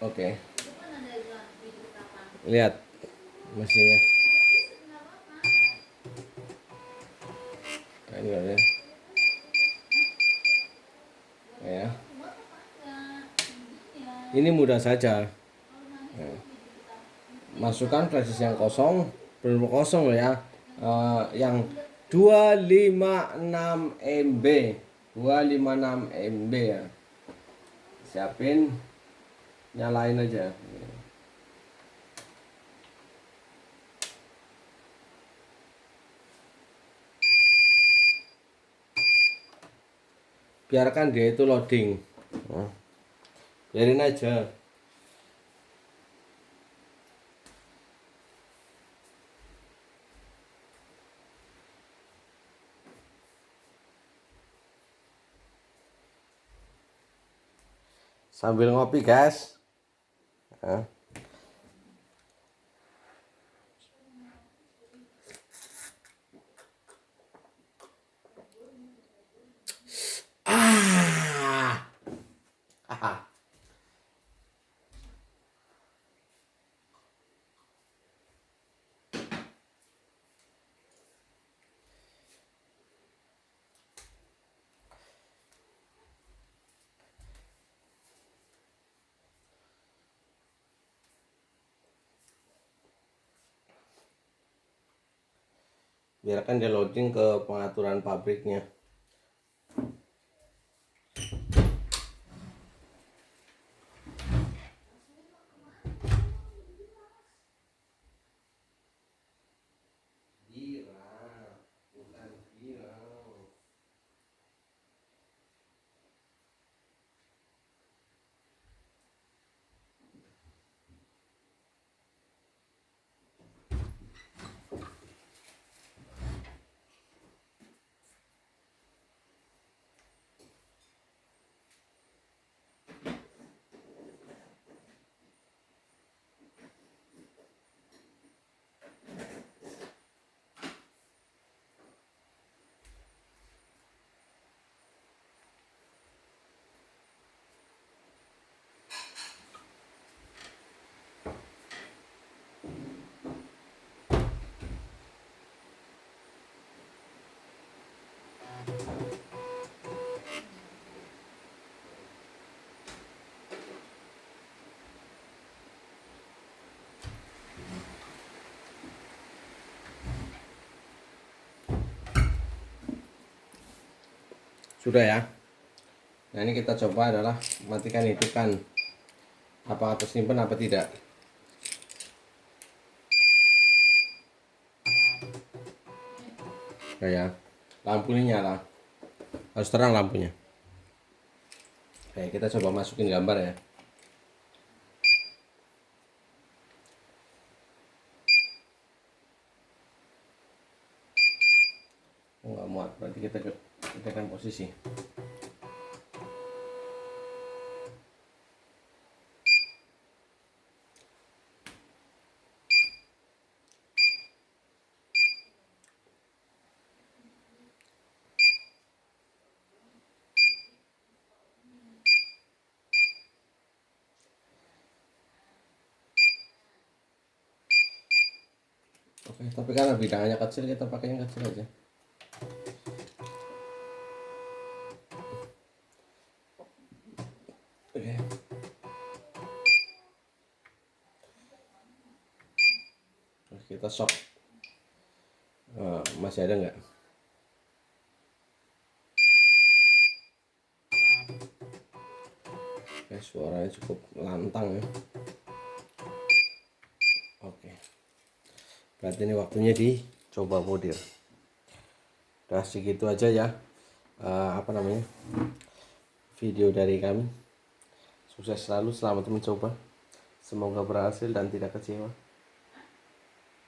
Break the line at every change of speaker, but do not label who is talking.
Oke. Lihat mesinnya. Nah, ini ya. Ya. Ini mudah saja. Nah, masukkan flash yang kosong, benar kosong loh ya. Yang 256 MB, 256 MB ya. Siapin, nyalain aja. Biarkan dia itu loading. Nah, biarin aja. Sambil ngopi guys. Nah. Biarkan dia loading ke pengaturan pabriknya. Sudah ya. Nah, ini kita coba adalah matikan hidupkan. Apakah tersimpan apa tidak? Nah, ya. Lampu ini nyala. Harus terang lampunya. Oke, kita coba masukin gambar ya. Oh, nggak muat, berarti kita akan posisi. Oke, tapi karena bidangannya kecil, kita pakai yang kecil aja. Oke. Kita shock. Masih ada nggak? Oke, suaranya cukup lantang ya. Oke. Berarti ini waktunya dicoba model. Udah segitu aja ya. Video dari kami. Sukses selalu, selamat mencoba. Semoga berhasil dan tidak kecewa.